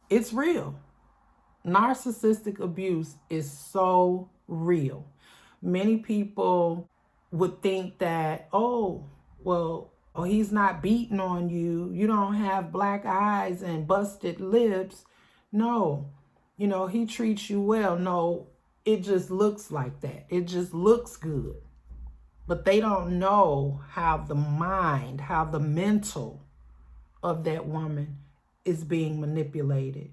It's real. Narcissistic abuse is so real. Many people would think that, oh, well, he's not beating on you. You don't have black eyes and busted lips. No, he treats you well. No, it just looks like that. It just looks good. But they don't know how the mind, how the mental of that woman is being manipulated.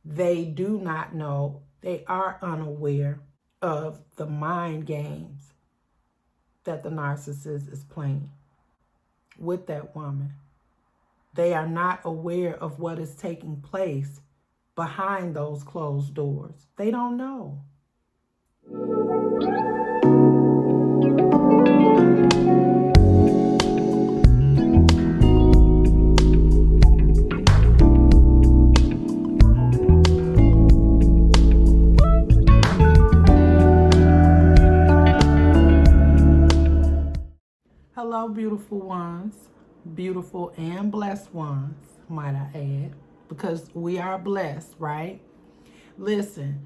They do not know, they are unaware of the mind games that the narcissist is playing with that woman. They are not aware of what is taking place behind those closed doors. They don't know. Hello, beautiful ones, beautiful and blessed ones, might I add, because we are blessed, right? Listen,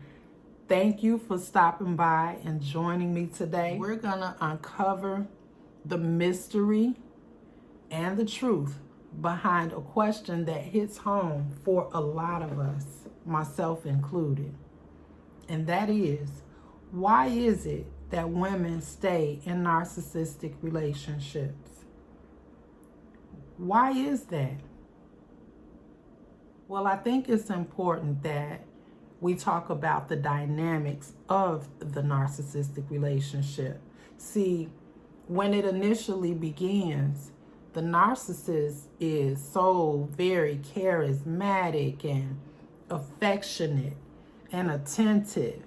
thank you for stopping by and joining me today. We're going to uncover the mystery and the truth behind a question that hits home for a lot of us, myself included. And that is, why is it that women stay in narcissistic relationships? Why is that? Well, I think it's important that we talk about the dynamics of the narcissistic relationship. See, when it initially begins, the narcissist is so very charismatic and affectionate and attentive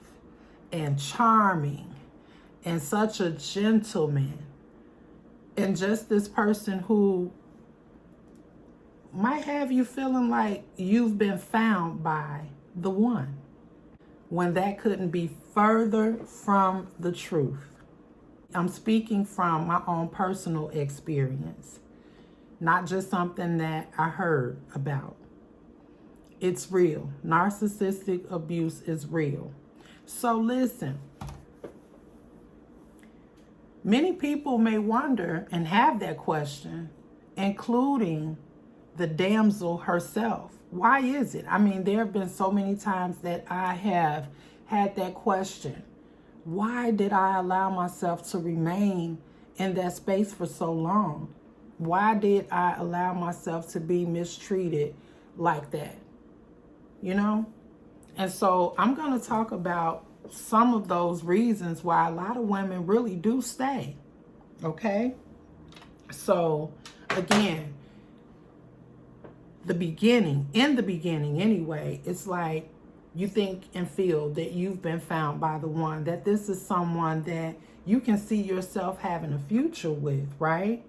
and charming and such a gentleman, and just this person who might have you feeling like you've been found by the one, when that couldn't be further from the truth. I'm speaking from my own personal experience, not just something that I heard about. It's real. Narcissistic abuse is real. So listen, many people may wonder and have that question, including the damsel herself. Why is it? I mean, there have been so many times that I have had that question. Why did I allow myself to remain in that space for so long? Why did I allow myself to be mistreated like that? And so I'm going to talk about some of those reasons why a lot of women really do stay. Okay? So, again, in the beginning anyway, it's like you think and feel that you've been found by the one, that this is someone that you can see yourself having a future with, right?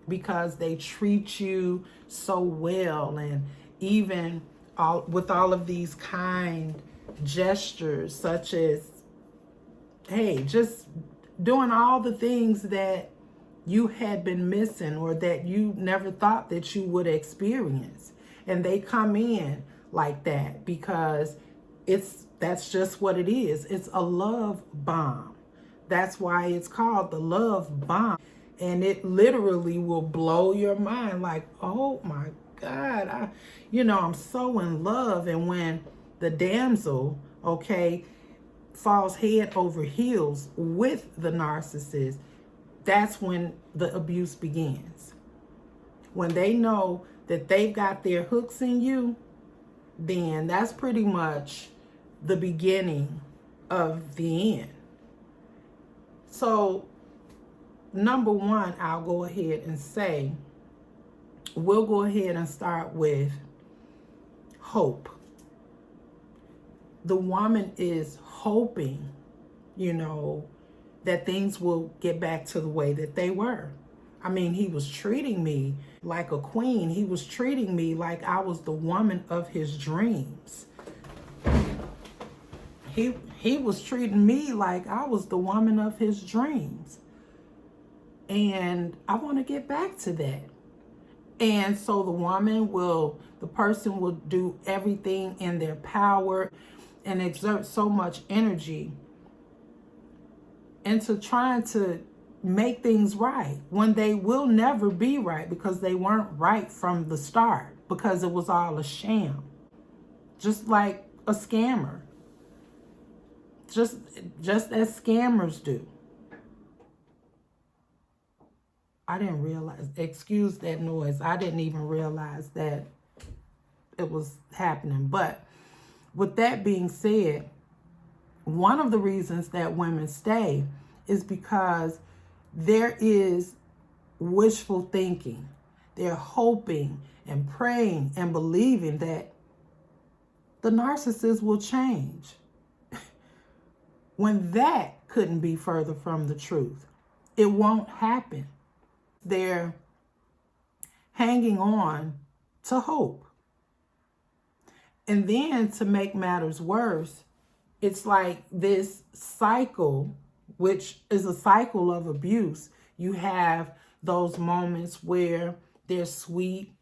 Because they treat you so well, and even with all of these kind gestures, such as, hey, just doing all the things that you had been missing or that you never thought that you would experience. And they come in like that because that's just what it is. It's a love bomb. That's why it's called the love bomb. And it literally will blow your mind like, oh my God, I'm so in love. And when the damsel, falls head over heels with the narcissist, that's when the abuse begins. When they know that they've got their hooks in you, then that's pretty much the beginning of the end. So, number one, I'll go ahead and say, we'll go ahead and start with hope. The woman is hoping, that things will get back to the way that they were. I mean, he was treating me like a queen. He was treating me like I was the woman of his dreams. He was treating me like I was the woman of his dreams. And I want to get back to that. And so the woman will The person will do everything in their power and exert so much energy into trying to make things right when they will never be right, because they weren't right from the start, because it was all a sham. Just like a scammer. Just as scammers do. I didn't realize, excuse that noise, I didn't even realize that it was happening. But with that being said, one of the reasons that women stay is because there is wishful thinking. They're hoping and praying and believing that the narcissist will change, when that couldn't be further from the truth. It won't happen. They're hanging on to hope. And then to make matters worse, it's like this cycle, which is a cycle of abuse. You have those moments where they're sweet,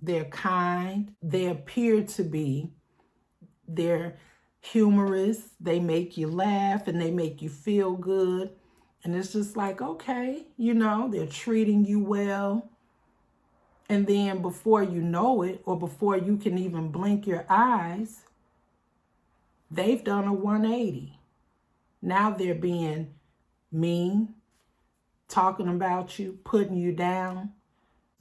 they're kind, they appear to be, they're humorous, they make you laugh and they make you feel good. And it's just like, okay, they're treating you well. And then before you know it, or before you can even blink your eyes, they've done a 180. Now they're being mean, talking about you, putting you down,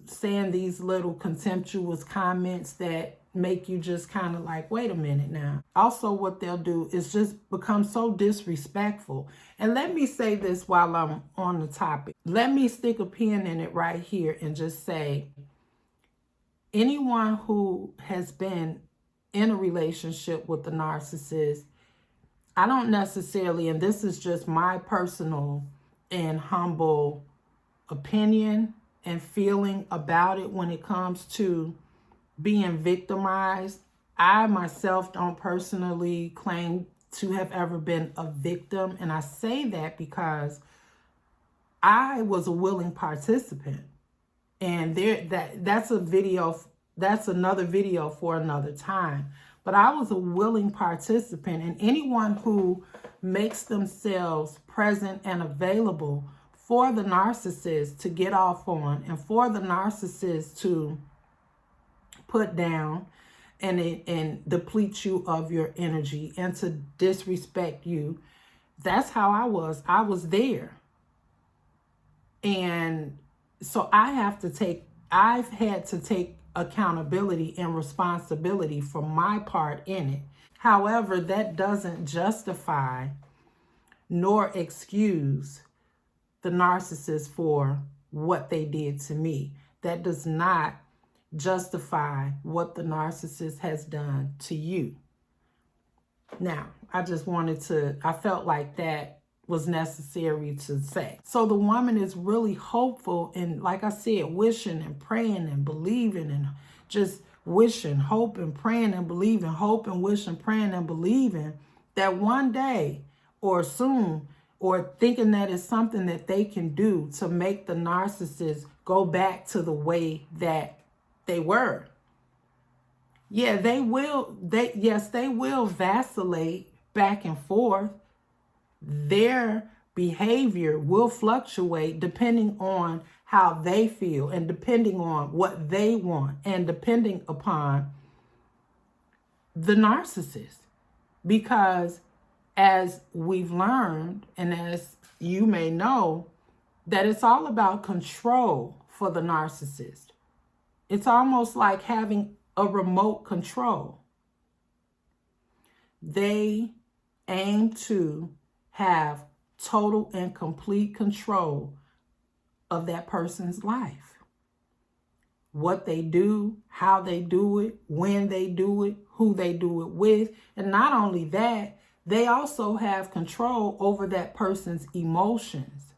saying these little contemptuous comments that make you just kind of like, wait a minute now. Also, what they'll do is just become so disrespectful. And let me say this while I'm on the topic. Let me stick a pin in it right here and just say, anyone who has been in a relationship with the narcissist, I don't necessarily, and this is just my personal and humble opinion and feeling about it when it comes to being victimized. I myself don't personally claim to have ever been a victim. And I say that because I was a willing participant. And that's another video for another time. But I was a willing participant, and anyone who makes themselves present and available for the narcissist to get off on, and for the narcissist to put down and deplete you of your energy and to disrespect you, that's how I was. I was there. And so I've had to take accountability and responsibility for my part in it. However, that doesn't justify nor excuse the narcissist for what they did to me. That does not justify what the narcissist has done to you. Now, I felt like that was necessary to say. So the woman is really hopeful, and like I said, wishing and praying and believing, and just wishing, hoping, praying and believing, hoping, wishing, praying and believing that one day or soon, or thinking that it's something that they can do to make the narcissist go back to the way that they were. Yeah, they will vacillate back and forth. Their behavior will fluctuate depending on how they feel, and depending on what they want, and depending upon the narcissist. Because as we've learned, and as you may know, that it's all about control for the narcissist. It's almost like having a remote control. They aim to have total and complete control of that person's life. What they do, how they do it, when they do it, who they do it with. And not only that, they also have control over that person's emotions.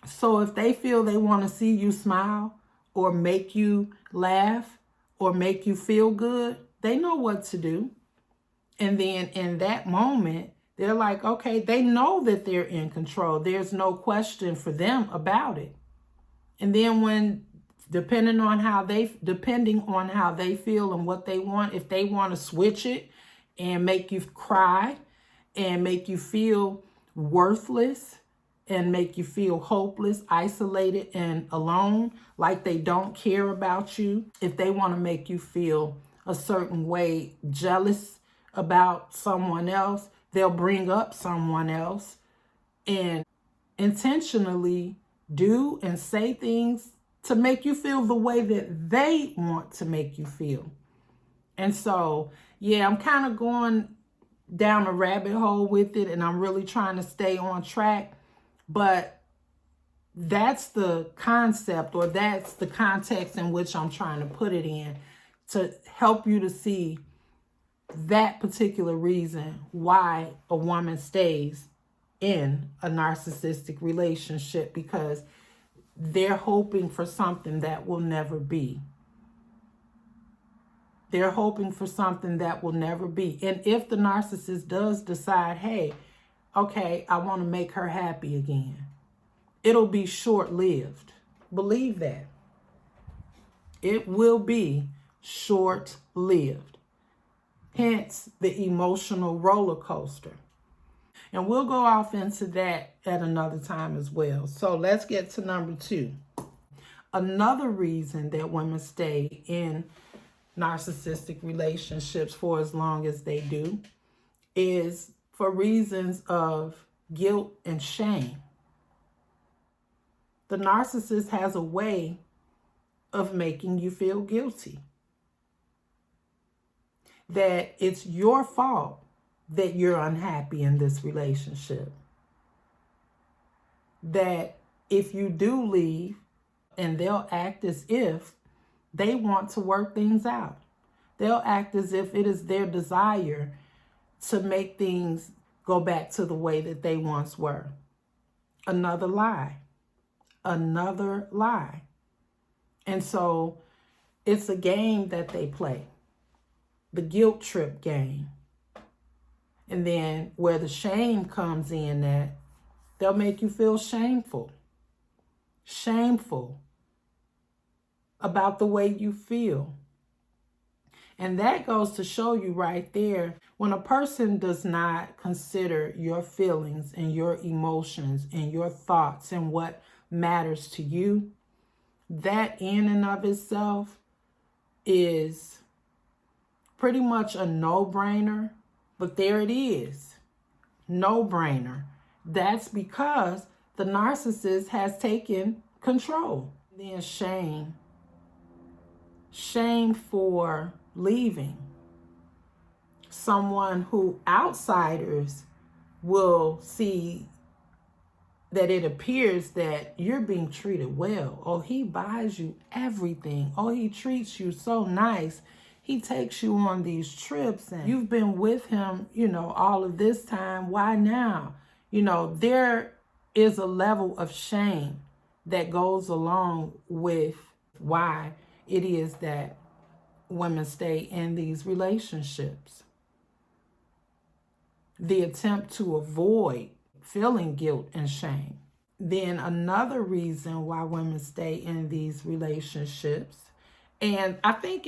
So if they feel they want to see you smile, or make you laugh, or make you feel good, they know what to do. And then in that moment, they're like, okay, they know that they're in control. There's no question for them about it. And then when depending on how they feel and what they want. If they want to switch it and make you cry and make you feel worthless and make you feel hopeless, isolated, and alone, like they don't care about you. If they want to make you feel a certain way, jealous about someone else, they'll bring up someone else and intentionally do and say things to make you feel the way that they want to make you feel. And so, yeah, I'm kind of going down a rabbit hole with it, and I'm really trying to stay on track. But that's the concept, or that's the context in which I'm trying to put it in, to help you to see that particular reason why a woman stays in a narcissistic relationship, because they're hoping for something that will never be. They're hoping for something that will never be. And if the narcissist does decide, hey, okay, I want to make her happy again, it'll be short-lived. Believe that. It will be short-lived. Hence the emotional roller coaster. And we'll go off into that at another time as well. So let's get to number 2. Another reason that women stay in narcissistic relationships for as long as they do is for reasons of guilt and shame. The narcissist has a way of making you feel guilty, that it's your fault that you're unhappy in this relationship, that if you do leave, and they'll act as if they want to work things out. They'll act as if it is their desire to make things go back to the way that they once were. Another lie. Another lie. And so it's a game that they play. The guilt trip game. And then where the shame comes in, that they'll make you feel shameful. Shameful about the way you feel. And that goes to show you right there, when a person does not consider your feelings and your emotions and your thoughts and what matters to you, that in and of itself is pretty much a no-brainer. But there it is. No-brainer. That's because the narcissist has taken control. Then shame. Shame for leaving. Someone who outsiders will see that it appears that you're being treated well. Oh, he buys you everything. Oh, he treats you so nice. He takes you on these trips and you've been with him, all of this time. Why now? There is a level of shame that goes along with why it is that women stay in these relationships. The attempt to avoid feeling guilt and shame. Then another reason why women stay in these relationships, and I think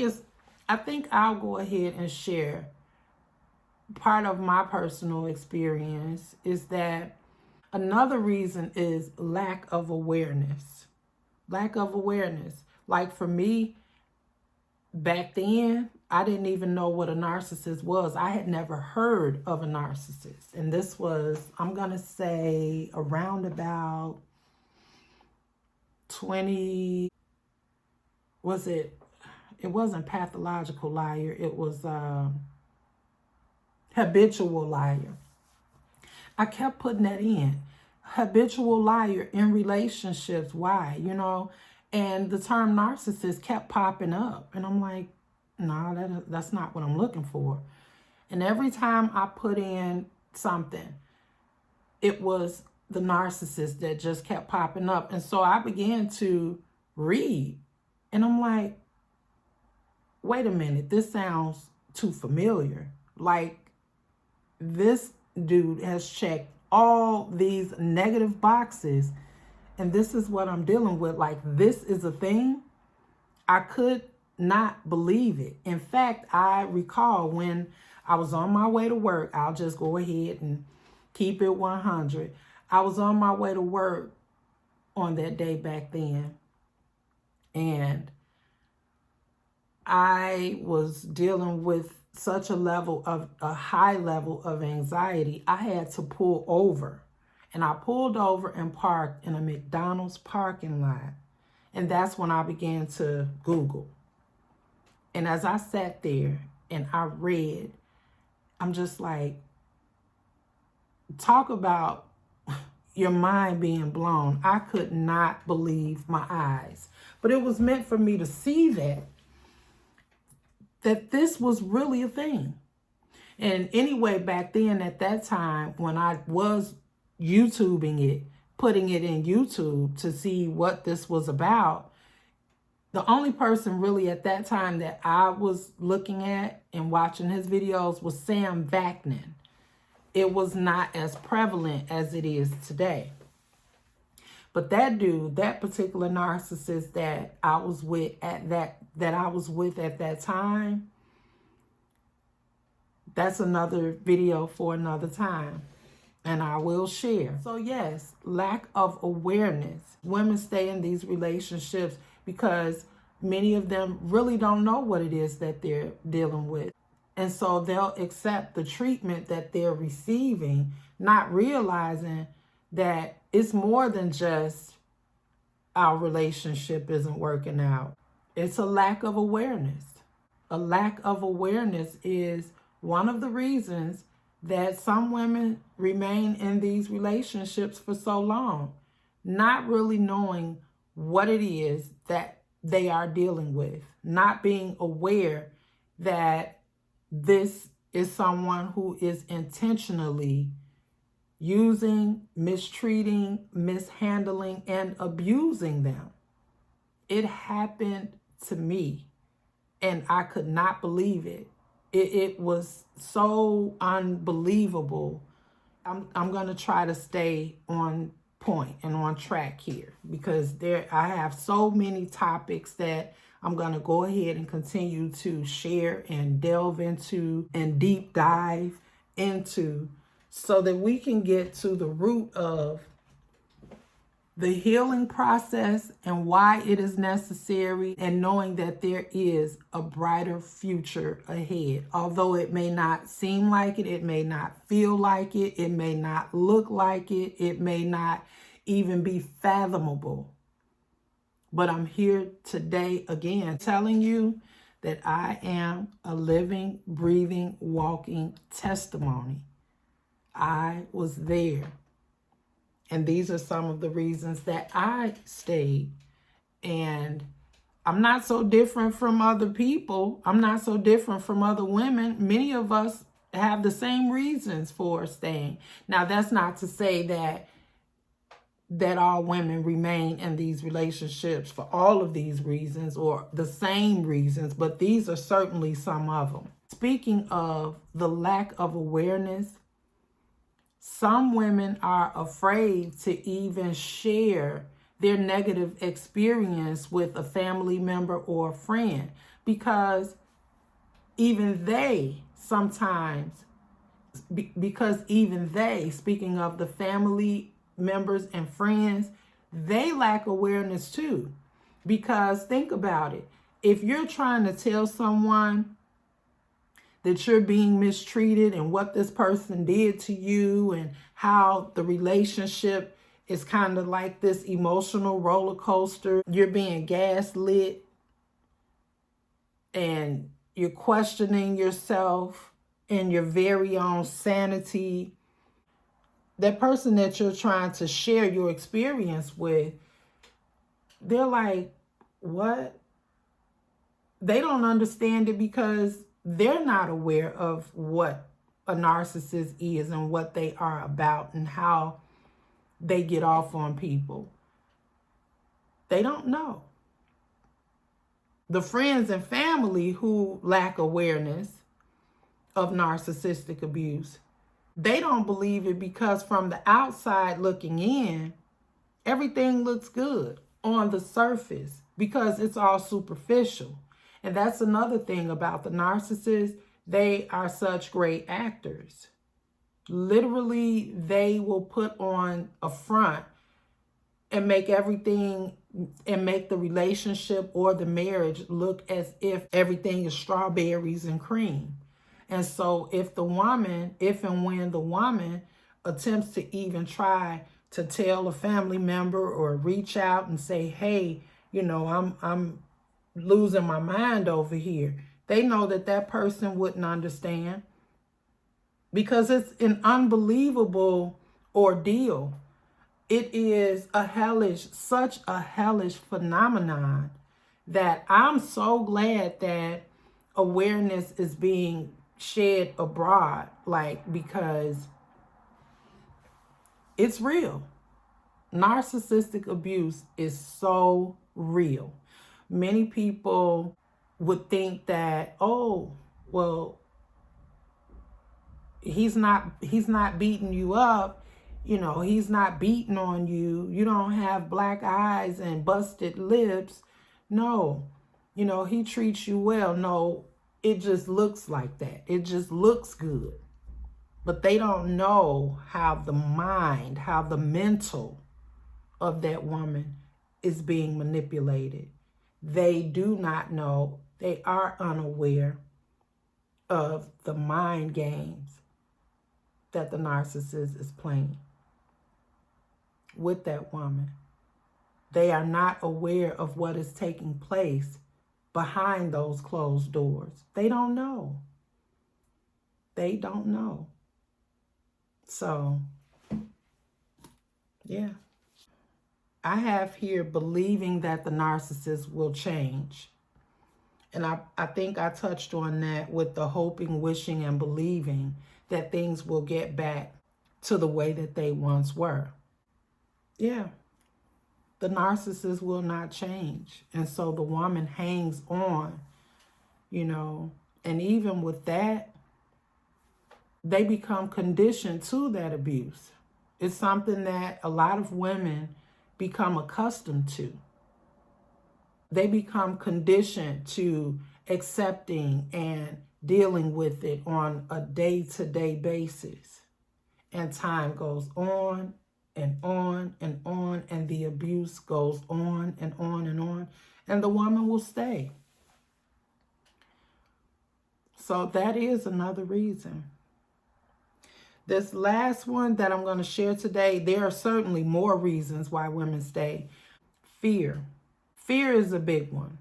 I'll go ahead and share part of my personal experience, is that another reason is lack of awareness. Lack of awareness. Like for me, back then, I didn't even know what a narcissist was. I had never heard of a narcissist. And this was, I'm going to say, around about 20, it wasn't pathological liar. It was habitual liar. I kept putting that in. Habitual liar in relationships. Why? And the term narcissist kept popping up. And I'm like, no, that's not what I'm looking for. And every time I put in something, it was the narcissist that just kept popping up. And so I began to read. And I'm like, wait a minute, this sounds too familiar. Like, this dude has checked all these negative boxes, and this is what I'm dealing with. Like, this is a thing. I could not believe it. In fact, I recall when I was on my way to work, I'll just go ahead and keep it 100. I was on my way to work on that day back then, and I was dealing with such a high level of anxiety. I had to pull over, and I pulled over and parked in a McDonald's parking lot. And that's when I began to Google. And as I sat there and I read, I'm just like, talk about your mind being blown. I could not believe my eyes. But it was meant for me to see that this was really a thing. And anyway, back then at that time, when I was YouTubing it, putting it in YouTube to see what this was about, the only person really at that time that I was looking at and watching his videos was Sam Vaknin. It was not as prevalent as it is today. But that dude, that particular narcissist that I was with at that time, that's another video for another time, and I will share. So yes, lack of awareness. Women stay in these relationships because many of them really don't know what it is that they're dealing with. And so they'll accept the treatment that they're receiving, not realizing that it's more than just our relationship isn't working out. It's a lack of awareness. A lack of awareness is one of the reasons that some women remain in these relationships for so long, not really knowing what it is that they are dealing with, not being aware that this is someone who is intentionally using, mistreating, mishandling, and abusing them. It happened to me, and I could not believe it. It was so unbelievable. I'm going to try to stay on point and on track here because I have so many topics that I'm going to go ahead and continue to share and delve into and deep dive into so that we can get to the root of the healing process and why it is necessary, and knowing that there is a brighter future ahead. Although it may not seem like it, it may not feel like it, it may not look like it, it may not even be fathomable. But I'm here today again telling you that I am a living, breathing, walking testimony. I was there. And these are some of the reasons that I stayed. And I'm not so different from other people. I'm not so different from other women. Many of us have the same reasons for staying. Now, that's not to say that all women remain in these relationships for all of these reasons or the same reasons, but these are certainly some of them. Speaking of the lack of awareness, some women are afraid to even share their negative experience with a family member or a friend because even they sometimes, speaking of the family members and friends, they lack awareness too. Because think about it. If you're trying to tell someone that you're being mistreated and what this person did to you and how the relationship is kind of like this emotional roller coaster, you're being gaslit and you're questioning yourself and your very own sanity. That person that you're trying to share your experience with, they're like, what? They don't understand it because they're not aware of what a narcissist is and what they are about and how they get off on people. They don't know. The friends and family who lack awareness of narcissistic abuse, they don't believe it because from the outside looking in, everything looks good on the surface. because it's all superficial. And that's another thing about the narcissist. They are such great actors. Literally, they will put on a front and make everything and make the relationship or the marriage look as if everything is strawberries and cream. And so if and when the woman attempts to even try to tell a family member or reach out and say, hey, I'm losing my mind over here, they know that that person wouldn't understand, because it's an unbelievable ordeal. It is such a hellish phenomenon that I'm so glad that awareness is being shed abroad, because it's real. Narcissistic abuse is so real. Many people would think that, oh, well, he's not beating you up. He's not beating on you. You don't have black eyes and busted lips. No, he treats you well. No, it just looks like that. It just looks good. But they don't know how the mind, how the mental of that woman is being manipulated. They do not know. They are unaware of the mind games that the narcissist is playing with that woman. They are not aware of what is taking place behind those closed doors. They don't know. They don't know. So, yeah. I have here believing that the narcissist will change. And I think I touched on that with the hoping, wishing, and believing that things will get back to the way that they once were. Yeah. The narcissist will not change. And so the woman hangs on, and even with that, they become conditioned to that abuse. It's something that a lot of women become accustomed to. They become conditioned to accepting and dealing with it on a day-to-day basis. And time goes on and on and on, and the abuse goes on and on and on, and the woman will stay. So that is another reason. This last one that I'm going to share today, there are certainly more reasons why women stay. Fear. Fear is a big one.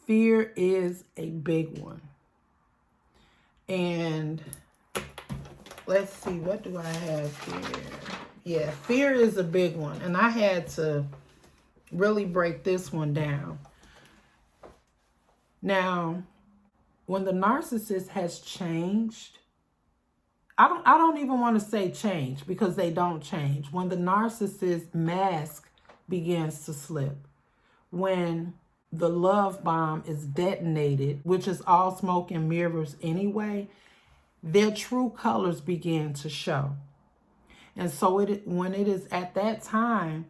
Fear is a big one. And let's see, what do I have here? Yeah, fear is a big one. And I had to really break this one down. Now, when the narcissist has changed, I don't even want to say change, because they don't change. When the narcissist mask begins to slip, when the love bomb is detonated, which is all smoke and mirrors anyway, their true colors begin to show. And so when it is at that time,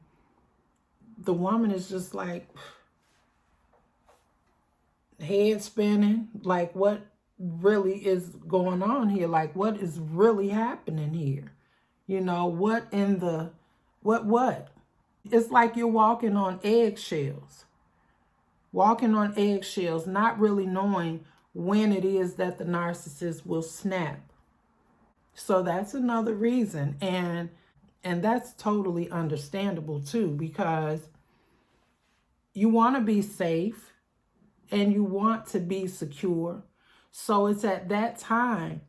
the woman is just like head spinning, like what really is going on here? Like, what is really happening here? What in the, what? It's like you're walking on eggshells. Walking on eggshells, not really knowing when it is that the narcissist will snap. So that's another reason. And that's totally understandable too, because you want to be safe and you want to be secure. So it's at that time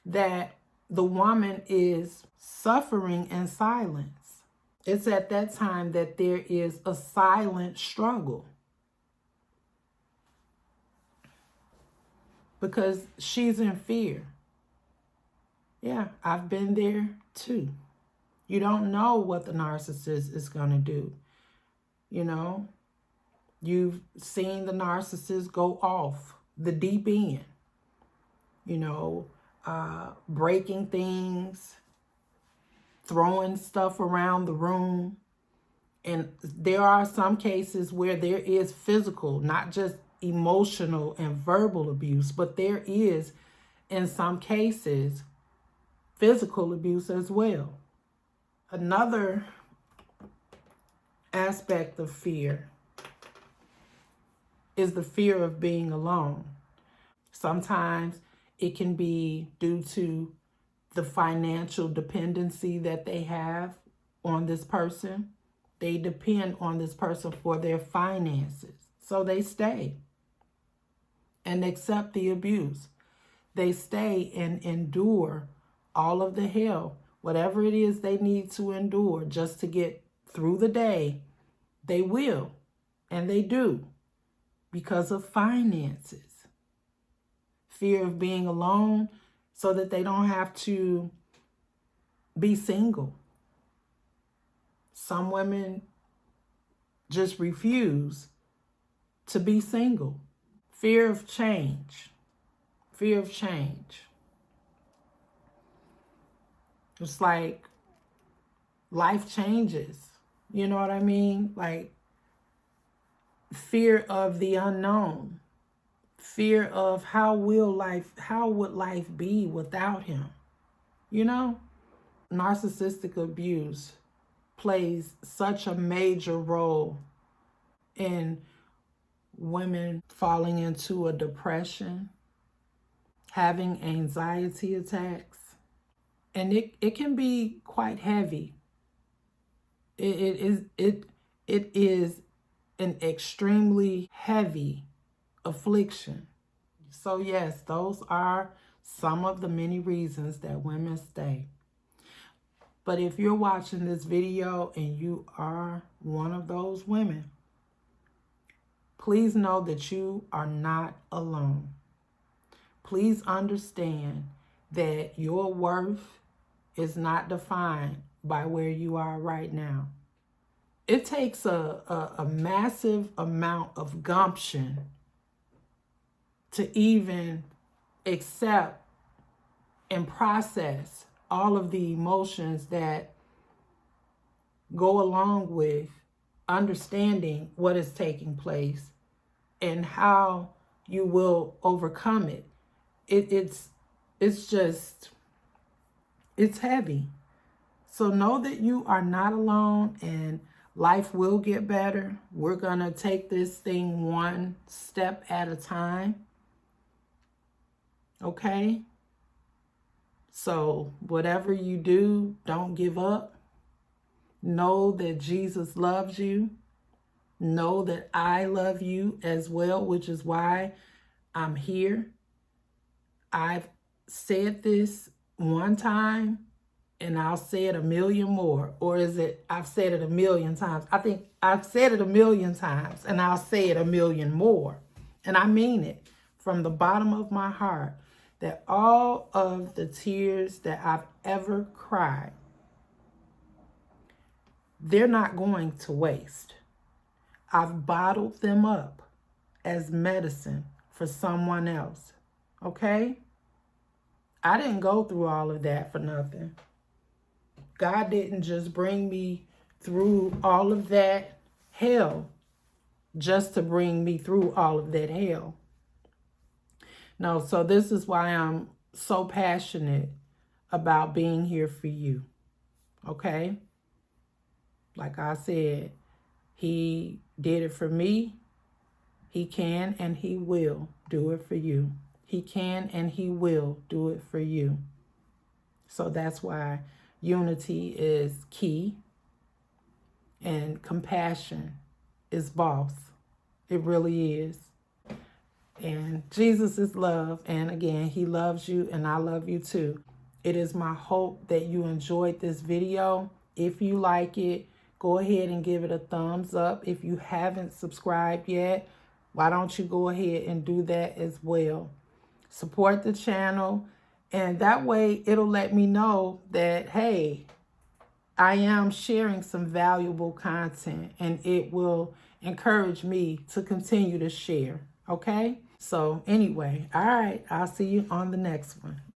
that the woman is suffering in silence. It's at that time that there is a silent struggle, because she's in fear. Yeah, I've been there too. You don't know what the narcissist is going to do. You've seen the narcissist go off the deep end, breaking things, throwing stuff around the room, And there are some cases where there is physical, not just emotional and verbal abuse, but there is, in some cases, physical abuse as well. Another aspect of fear is the fear of being alone. Sometimes it can be due to the financial dependency that they have on this person. They depend on this person for their finances. So they stay and accept the abuse. They stay and endure all of the hell, whatever it is they need to endure just to get through the day. They will, and they do, because of finances. Fear of being alone so that they don't have to be single. Some women just refuse to be single. Fear of change. Fear of change. It's like life changes. You know what I mean? Like fear of the unknown. Fear of how would life be without him? You know? Narcissistic abuse plays such a major role in women falling into a depression, having anxiety attacks, and it can be quite heavy. It is an extremely heavy affliction. So yes, those are some of the many reasons that women stay. But if you're watching this video and you are one of those women, please know that you are not alone. Please understand that your worth is not defined by where you are right now. It takes a massive amount of gumption to even accept and process all of the emotions that go along with understanding what is taking place and how you will overcome it. It's heavy. So know that you are not alone and life will get better. We're going to take this thing one step at a time. Okay? So whatever you do, don't give up. Know that Jesus loves you. Know that I love you as well, which is why I'm here. I've said this one time and I'll say it a million more. Or is it I've said it a million times? I think I've said it a million times and I'll say it a million more. And I mean it from the bottom of my heart, that all of the tears that I've ever cried, they're not going to waste. I've bottled them up as medicine for someone else. Okay? I didn't go through all of that for nothing. God didn't just bring me through all of that hell just to bring me through all of that hell. No, so this is why I'm so passionate about being here for you. Okay? Like I said, he did it for me. He can and he will do it for you. He can and he will do it for you. So that's why unity is key and compassion is boss. It really is. And Jesus is love. And again, he loves you and I love you too. It is my hope that you enjoyed this video. If you like it, go ahead and give it a thumbs up. If you haven't subscribed yet, why don't you go ahead and do that as well? Support the channel. And that way it'll let me know that, hey, I am sharing some valuable content and it will encourage me to continue to share. Okay? So anyway, all right, I'll see you on the next one.